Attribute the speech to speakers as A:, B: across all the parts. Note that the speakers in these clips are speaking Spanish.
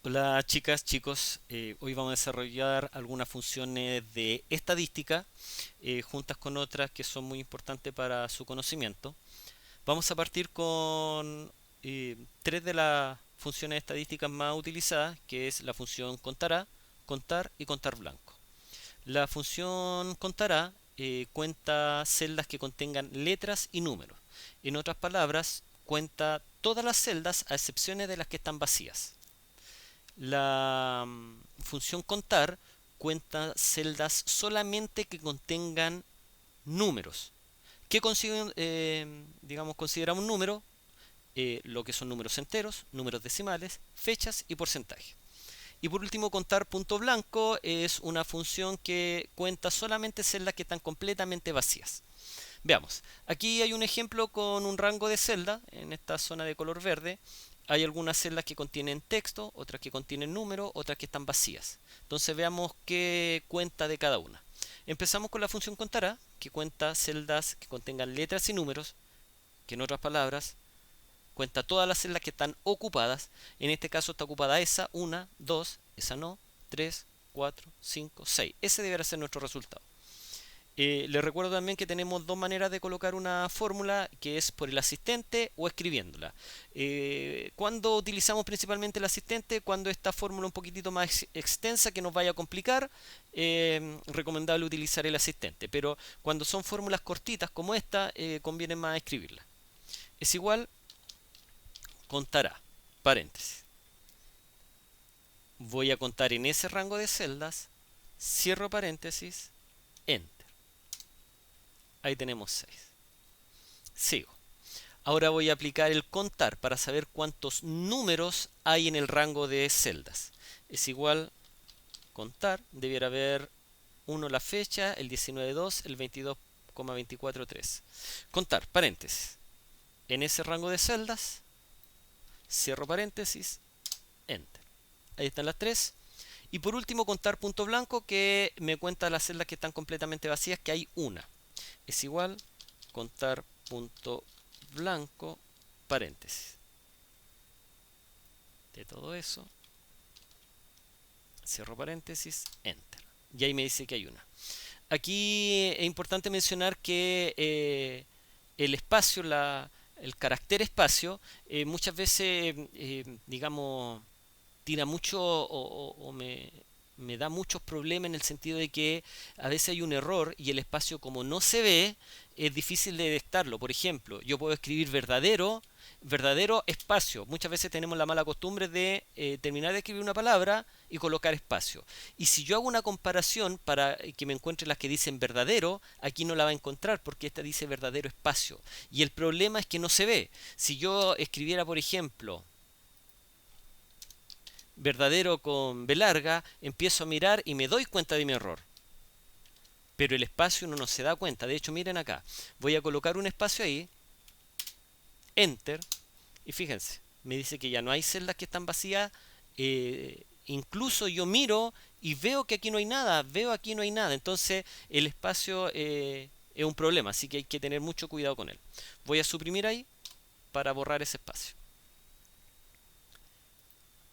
A: Hola chicas, chicos, hoy vamos a desarrollar algunas funciones de estadística juntas con otras que son muy importantes para su conocimiento. Vamos a partir con tres de las funciones estadísticas más utilizadas, que es la función contará, contar y contar blanco. La función contará cuenta celdas que contengan letras y números. En otras palabras, cuenta todas las celdas a excepciones de las que están vacías. La función contar cuenta celdas solamente que contengan números. ¿Qué digamos, consideramos un número? Lo que son números enteros, números decimales, fechas y porcentaje. Y por último, contar punto blanco es una función que cuenta solamente celdas que están completamente vacías. Veamos, aquí hay un ejemplo con un rango de celda en esta zona de color verde. Hay algunas celdas que contienen texto, otras que contienen números, otras que están vacías. Entonces veamos qué cuenta de cada una. Empezamos con la función contará, que cuenta celdas que contengan letras y números, que en otras palabras cuenta todas las celdas que están ocupadas. En este caso está ocupada esa, una, dos, esa no, tres, cuatro, cinco, seis. Ese deberá ser nuestro resultado. Les recuerdo también que tenemos dos maneras de colocar una fórmula, que es por el asistente o escribiéndola. ¿Cuándo utilizamos principalmente el asistente? Cuando esta fórmula un poquitito más extensa que nos vaya a complicar, recomendable utilizar el asistente. Pero cuando son fórmulas cortitas como esta, conviene más escribirla. Es igual, contará, paréntesis. Voy a contar en ese rango de celdas, cierro paréntesis, enter. Ahí tenemos 6. Sigo. Ahora voy a aplicar el contar para saber cuántos números hay en el rango de celdas. Es igual contar, debiera haber uno la fecha, el 19.2, el 22,24.3. Contar, paréntesis. En ese rango de celdas, cierro paréntesis, enter. Ahí están las tres. Y por último, contar punto blanco, que me cuenta las celdas que están completamente vacías, que hay una. Es igual contar punto blanco, paréntesis. De todo eso, cierro paréntesis, enter. Y ahí me dice que hay una. Aquí es importante mencionar que el espacio, el carácter espacio, muchas veces, digamos, tira mucho me da muchos problemas en el sentido de que a veces hay un error y el espacio como no se ve, es difícil de detectarlo. Por ejemplo, yo puedo escribir verdadero, verdadero espacio. Muchas veces tenemos la mala costumbre de terminar de escribir una palabra y colocar espacio. Y si yo hago una comparación para que me encuentre las que dicen verdadero, aquí no la va a encontrar porque esta dice verdadero espacio. Y el problema es que no se ve. Si yo escribiera, por ejemplo, verdadero con B larga, empiezo a mirar y me doy cuenta de mi error. Pero el espacio uno no se da cuenta. De hecho, miren acá. Voy a colocar un espacio ahí, enter, y fíjense, me dice que ya no hay celdas que están vacías. Incluso yo miro y veo que aquí no hay nada, veo aquí no hay nada. Entonces el espacio es un problema, así que hay que tener mucho cuidado con él. Voy a suprimir ahí para borrar ese espacio.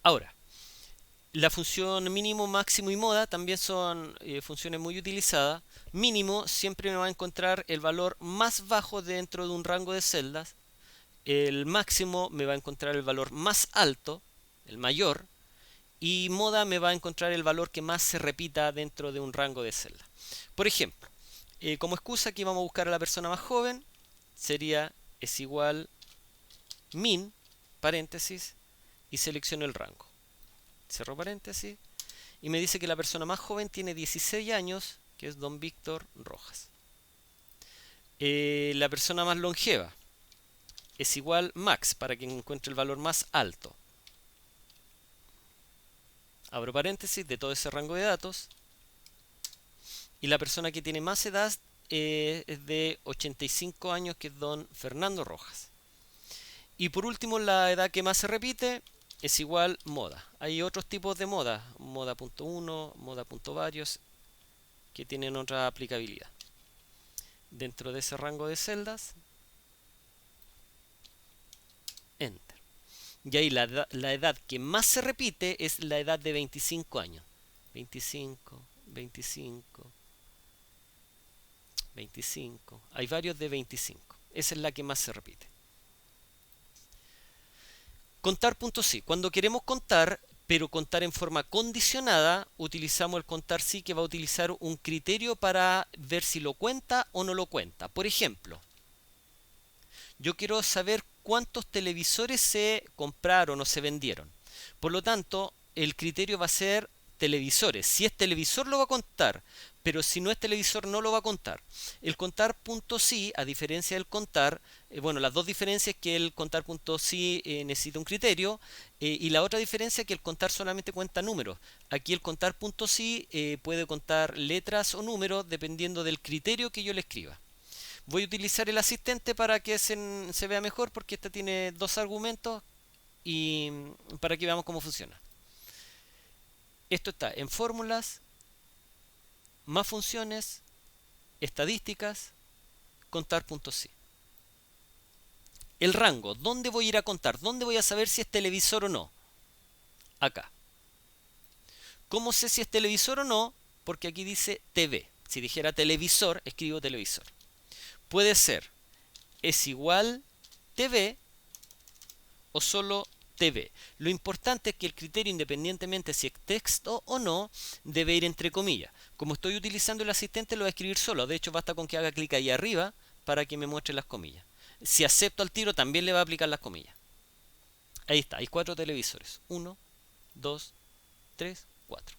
A: Ahora, la función mínimo, máximo y moda también son funciones muy utilizadas. Mínimo siempre me va a encontrar el valor más bajo dentro de un rango de celdas. El máximo me va a encontrar el valor más alto, el mayor. Y moda me va a encontrar el valor que más se repita dentro de un rango de celdas. Por ejemplo, como excusa aquí vamos a buscar a la persona más joven. Sería es igual min, paréntesis, y selecciono el rango. Cerro paréntesis. Y me dice que la persona más joven tiene 16 años, que es don Víctor Rojas. La persona más longeva es igual max, para que encuentre el valor más alto. Abro paréntesis de todo ese rango de datos. Y la persona que tiene más edad es de 85 años, que es don Fernando Rojas. Y por último, la edad que más se repite es igual moda. Hay otros tipos de moda, moda.1, moda.varios, que tienen otra aplicabilidad. Dentro de ese rango de celdas, enter. Y ahí la edad que más se repite es la edad de 25 años. 25, 25, 25. Hay varios de 25. Esa es la que más se repite. Contar punto sí. Cuando queremos contar, pero contar en forma condicionada, utilizamos el contar sí, que va a utilizar un criterio para ver si lo cuenta o no lo cuenta. Por ejemplo, yo quiero saber cuántos televisores se compraron o se vendieron. Por lo tanto, el criterio va a ser televisores. Si es televisor lo va a contar, pero si no es televisor no lo va a contar. El contar punto sí, a diferencia del contar, bueno, las dos diferencias es que el contar punto sí necesita un criterio, y la otra diferencia es que el contar solamente cuenta números. Aquí el contar punto sí puede contar letras o números dependiendo del criterio que yo le escriba. Voy a utilizar el asistente para que se vea mejor, porque esta tiene dos argumentos, y para que veamos cómo funciona. Esto está en fórmulas, más funciones, estadísticas, contar puntos sí. El rango, ¿dónde voy a ir a contar? ¿Dónde voy a saber si es televisor o no? Acá. ¿Cómo sé si es televisor o no? Porque aquí dice TV. Si dijera televisor, escribo televisor. Puede ser es igual TV o solo TV. Lo importante es que el criterio, independientemente si es texto o no, debe ir entre comillas. Como estoy utilizando el asistente, lo voy a escribir solo. De hecho, basta con que haga clic ahí arriba para que me muestre las comillas. Si acepto al tiro, también le va a aplicar las comillas. Ahí está, hay 4 televisores. 1, 2, 3, 4.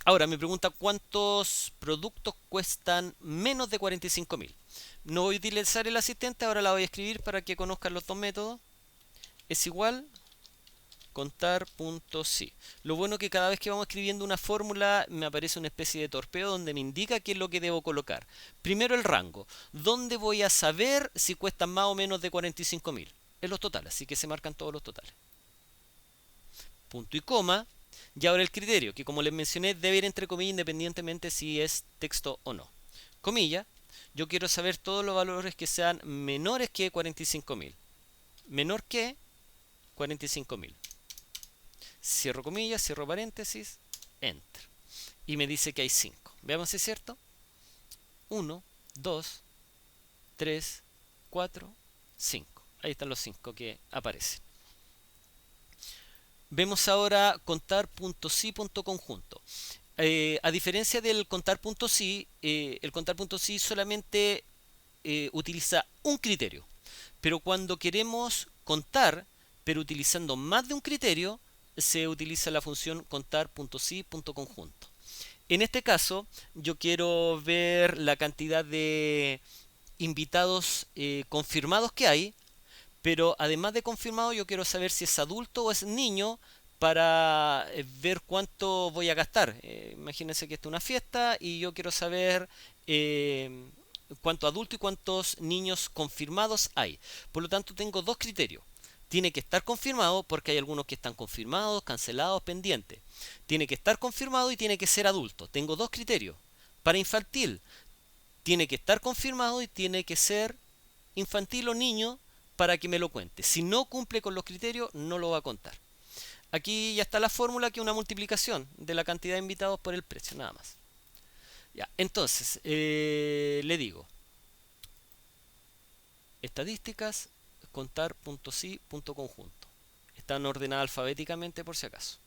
A: Ahora me pregunta cuántos productos cuestan menos de 45.000. No voy a utilizar el asistente, ahora la voy a escribir para que conozcan los dos métodos. Es igual contar punto sí. Lo bueno que cada vez que vamos escribiendo una fórmula me aparece una especie de torpeo donde me indica qué es lo que debo colocar. Primero el rango. ¿Dónde voy a saber si cuestan más o menos de 45.000? En los totales, así que se marcan todos los totales. Punto y coma. Y ahora el criterio, que como les mencioné debe ir entre comillas independientemente si es texto o no. Comilla, yo quiero saber todos los valores que sean menores que 45.000. Menor que 45.000. Cierro comillas, cierro paréntesis, enter. Y me dice que hay 5. Veamos si es cierto. 1, 2, 3, 4, 5. Ahí están los 5 que aparecen. Vemos ahora contar punto sí punto conjunto. A diferencia del contar punto sí, el contar punto sí solamente utiliza un criterio. Pero cuando queremos contar, pero utilizando más de un criterio, se utiliza la función contar punto sí punto conjunto. En este caso, yo quiero ver la cantidad de invitados confirmados que hay, pero además de confirmado, yo quiero saber si es adulto o es niño para ver cuánto voy a gastar. Imagínense que esta es una fiesta y yo quiero saber cuánto adulto y cuántos niños confirmados hay. Por lo tanto, tengo dos criterios. Tiene que estar confirmado porque hay algunos que están confirmados, cancelados, pendientes. Tiene que estar confirmado y tiene que ser adulto. Tengo dos criterios. Para infantil, tiene que estar confirmado y tiene que ser infantil o niño para que me lo cuente. Si no cumple con los criterios, no lo va a contar. Aquí ya está la fórmula, que es una multiplicación de la cantidad de invitados por el precio, nada más. Ya, entonces, le digo, estadísticas, contar punto sí punto conjunto. Están ordenadas alfabéticamente por si acaso.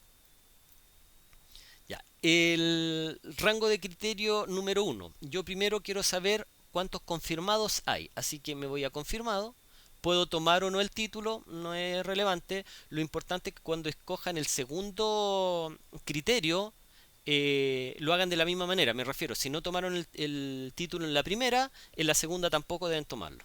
A: Ya, el rango de criterio número 1. Yo primero quiero saber cuántos confirmados hay, así que me voy a confirmado. Puedo tomar o no el título, no es relevante. Lo importante es que cuando escojan el segundo criterio, lo hagan de la misma manera. Me refiero, si no tomaron el título en la primera, en la segunda tampoco deben tomarlo.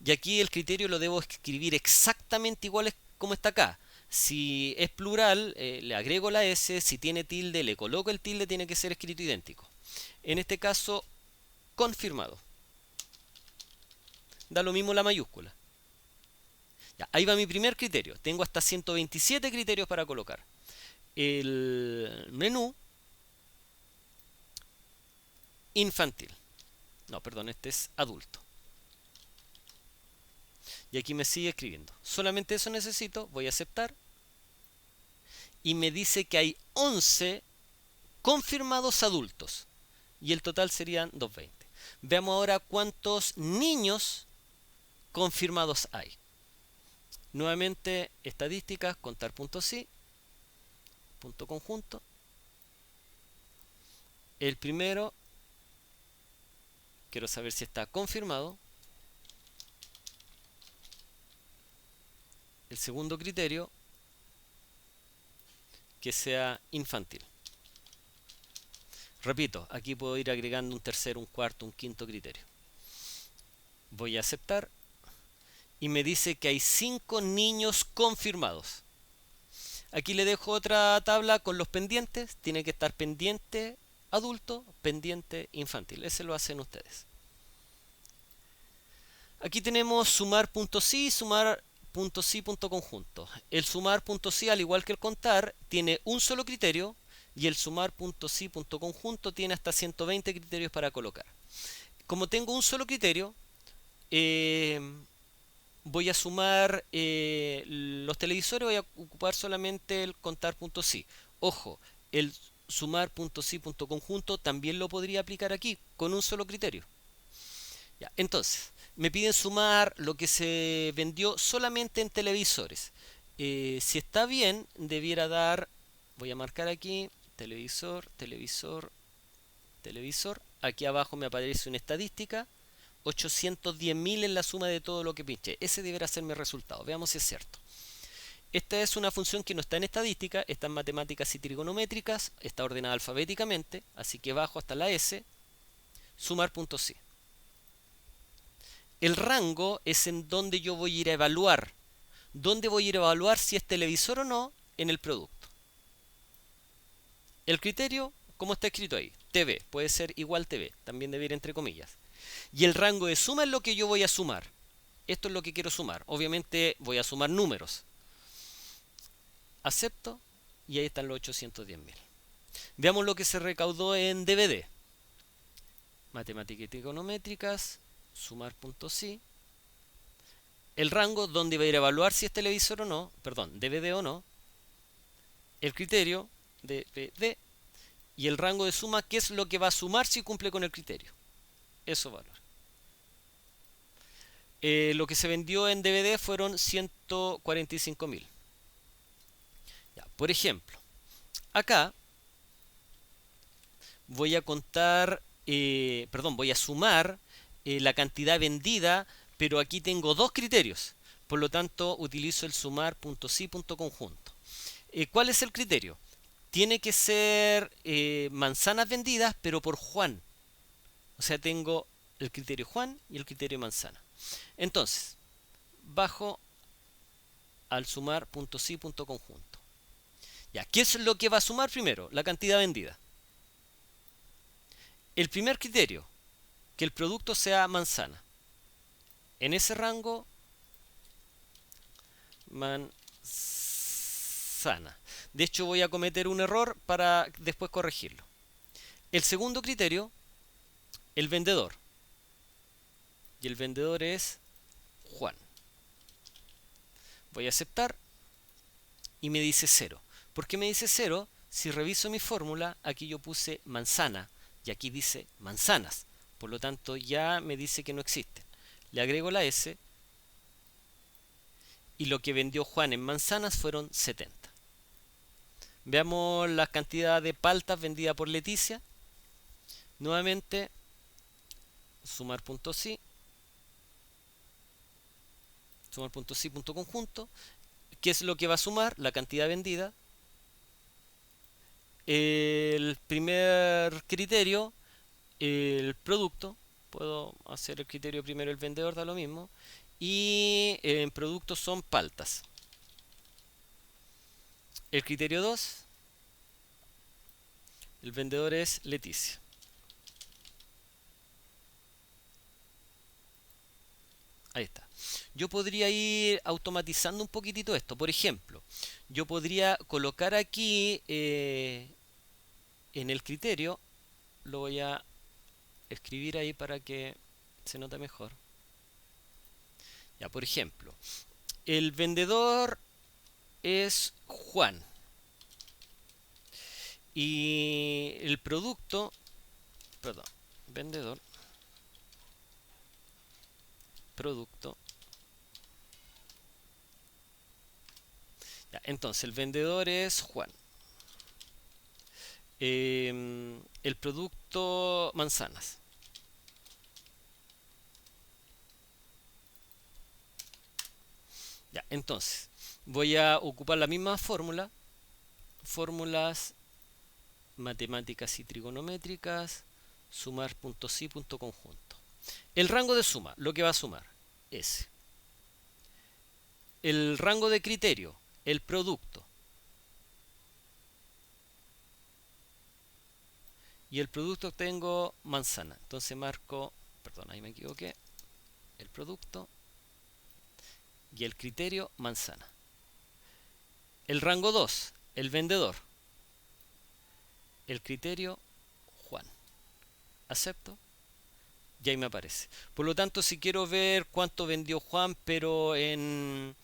A: Y aquí el criterio lo debo escribir exactamente igual como está acá. Si es plural, le agrego la S. Si tiene tilde, le coloco el tilde. Tiene que ser escrito idéntico. En este caso, confirmado. Da lo mismo la mayúscula. Ya, ahí va mi primer criterio. Tengo hasta 127 criterios para colocar. El menú infantil. No, perdón, este es adulto. Y aquí me sigue escribiendo. Solamente eso necesito, voy a aceptar. Y me dice que hay 11 confirmados adultos. Y el total serían 220. Veamos ahora cuántos niños confirmados hay. Nuevamente, estadísticas, contar puntos sí, punto conjunto. El primero, quiero saber si está confirmado. El segundo criterio, que sea infantil. Repito, aquí puedo ir agregando un tercer, un cuarto, un quinto criterio. Voy a aceptar y me dice que hay 5 niños confirmados. Aquí le dejo otra tabla con los pendientes. Tiene que estar pendiente adulto, pendiente infantil. Ese lo hacen ustedes. Aquí tenemos sumar punto sí, sumar punto sí, punto conjunto. El sumar punto sí, al igual que el contar, tiene un solo criterio y el sumar punto sí, punto conjunto tiene hasta 120 criterios para colocar. Como tengo un solo criterio, eh, voy a sumar los televisores, voy a ocupar solamente el contar punto sí. Ojo, el sumar punto sí, punto conjunto también lo podría aplicar aquí con un solo criterio. Ya, entonces, me piden sumar lo que se vendió solamente en televisores. Si está bien, debiera dar, voy a marcar aquí, televisor, televisor, televisor. Aquí abajo me aparece una estadística, 810.000 en la suma de todo lo que pinché. Ese deberá ser mi resultado. Veamos si es cierto. Esta es una función que no está en estadística, está en matemáticas y trigonométricas, está ordenada alfabéticamente, así que bajo hasta la S, sumar punto sí. El rango es en donde yo voy a ir a evaluar. ¿Dónde voy a ir a evaluar si es televisor o no en el producto? El criterio, como está escrito ahí, TV, puede ser igual TV, también debe ir entre comillas. Y el rango de suma es lo que yo voy a sumar. Esto es lo que quiero sumar. Obviamente voy a sumar números. Acepto y ahí están los 810.000. Veamos lo que se recaudó en DVD. Matemáticas y trigonométricas, sumar puntos sí. El rango donde va a ir a evaluar si es televisor o no, perdón, DVD o no. El criterio DVD y el rango de suma, que es lo que va a sumar si cumple con el criterio. Eso valor. Lo que se vendió en DVD fueron 145.000. Por ejemplo, acá voy a contar, perdón, voy a sumar la cantidad vendida, pero aquí tengo dos criterios. Por lo tanto, utilizo el sumar punto sí, punto conjunto. ¿Cuál es el criterio? Tiene que ser manzanas vendidas, pero por Juan. O sea, tengo el criterio Juan y el criterio manzana. Entonces, bajo al sumar punto sí, punto conjunto. Ya, ¿qué es lo que va a sumar primero? La cantidad vendida. El primer criterio, que el producto sea manzana. En ese rango, manzana. De hecho, voy a cometer un error para después corregirlo. El segundo criterio, el vendedor. Y el vendedor es Juan. Voy a aceptar y me dice 0. ¿Por qué me dice 0? Si reviso mi fórmula, aquí yo puse manzana y aquí dice manzanas. Por lo tanto, ya me dice que no existen. Le agrego la S y lo que vendió Juan en manzanas fueron 70. Veamos la cantidad de paltas vendida por Leticia. Nuevamente, sumar punto sí, sumar punto sí, punto conjunto. ¿Qué es lo que va a sumar? La cantidad vendida. El primer criterio, el producto. Puedo hacer el criterio primero el vendedor, da lo mismo. Y en productos son paltas. El criterio 2, el vendedor es Leticia. Ahí está. Yo podría ir automatizando un poquitito esto. Por ejemplo, yo podría colocar aquí en el criterio, lo voy a escribir ahí para que se note mejor. Ya, por ejemplo, el vendedor es Juan y el producto, perdón, vendedor, producto. Ya, entonces, el vendedor es Juan. El producto manzanas. Ya, entonces, voy a ocupar la misma fórmula, fórmulas matemáticas y trigonométricas, sumar punto sí, punto conjunto. El rango de suma, lo que va a sumar, S. El rango de criterio, el producto. Y el producto tengo manzana. Entonces marco, perdón, ahí me equivoqué, el producto y el criterio manzana. El rango 2, el vendedor. El criterio Juan. Acepto y ahí me aparece. Por lo tanto, si quiero ver cuánto vendió Juan, pero en,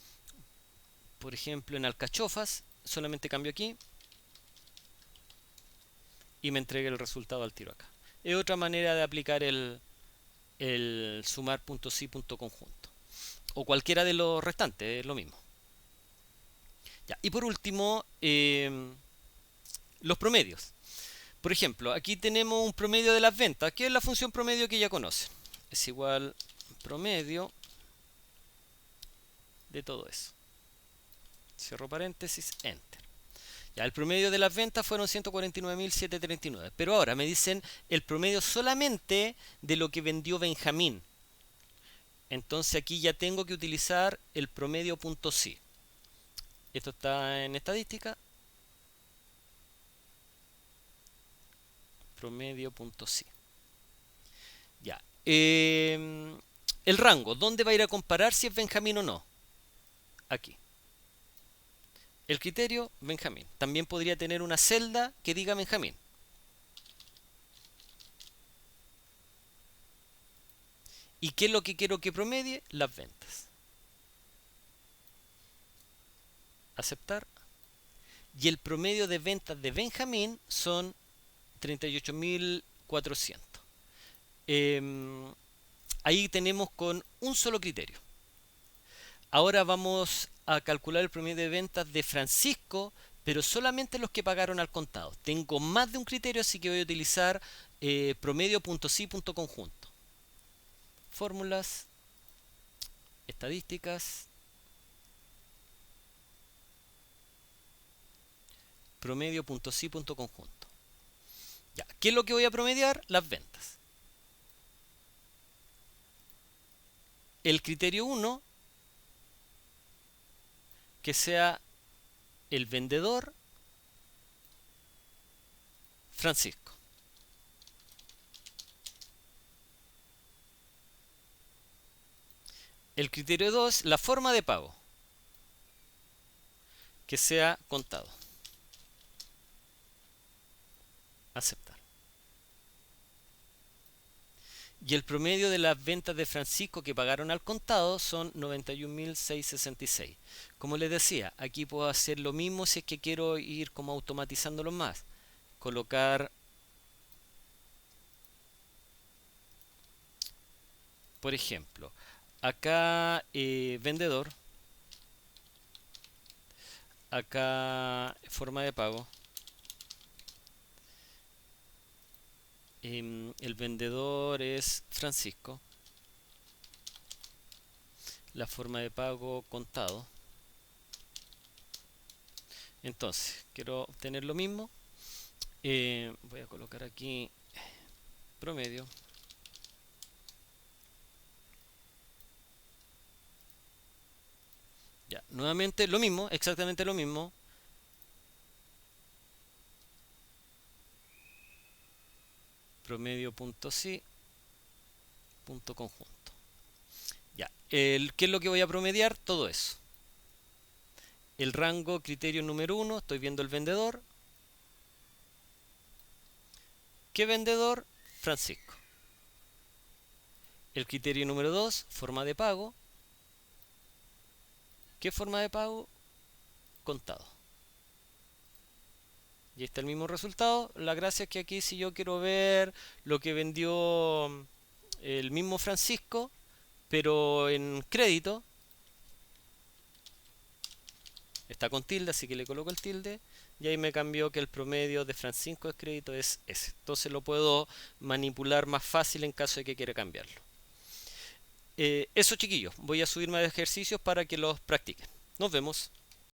A: por ejemplo, en alcachofas, solamente cambio aquí y me entrega el resultado al tiro acá. Es otra manera de aplicar el sumar punto sí, punto conjunto. O cualquiera de los restantes, es lo mismo. Ya. Y por último, los promedios. Por ejemplo, aquí tenemos un promedio de las ventas, que es la función promedio que ya conocen. Es igual promedio de todo eso. Cierro paréntesis, enter. Ya, el promedio de las ventas fueron 149.739. Pero ahora me dicen el promedio solamente de lo que vendió Benjamín. Entonces aquí ya tengo que utilizar el promedio punto sí. Esto está en estadística. Promedio punto sí. Ya. El rango, ¿dónde va a ir a comparar si es Benjamín o no? Aquí. El criterio, Benjamín. También podría tener una celda que diga Benjamín. ¿Y qué es lo que quiero que promedie? Las ventas. Aceptar. Y el promedio de ventas de Benjamín son 38.400. Ahí tenemos con un solo criterio. Ahora vamos a calcular el promedio de ventas de Francisco, pero solamente los que pagaron al contado. Tengo más de un criterio, así que voy a utilizar promedio.sí.conjunto. Fórmulas, estadísticas, promedio.sí.conjunto. Ya, ¿qué es lo que voy a promediar? Las ventas. El criterio 1, que sea el vendedor Francisco. El criterio 2, la forma de pago, que sea contado. Aceptar. Y el promedio de las ventas de Francisco que pagaron al contado son 91.666. Como les decía, aquí puedo hacer lo mismo si es que quiero ir como automatizándolo más. Colocar, por ejemplo, acá vendedor, acá forma de pago. El vendedor es Francisco. La forma de pago contado. Entonces, quiero obtener lo mismo. Voy a colocar aquí promedio. Ya, nuevamente lo mismo, exactamente lo mismo. Promedio.sí, punto conjunto. Ya, ¿qué es lo que voy a promediar? Todo eso. El rango criterio número 1, estoy viendo el vendedor. ¿Qué vendedor? Francisco. El criterio número 2, forma de pago. ¿Qué forma de pago? Contado. Y ahí está el mismo resultado. La gracia es que aquí si yo quiero ver lo que vendió el mismo Francisco, pero en crédito, está con tilde, así que le coloco el tilde. Y ahí me cambió que el promedio de Francisco de crédito es ese. Entonces lo puedo manipular más fácil en caso de que quiera cambiarlo. Eso chiquillos, voy a subir más ejercicios para que los practiquen. Nos vemos.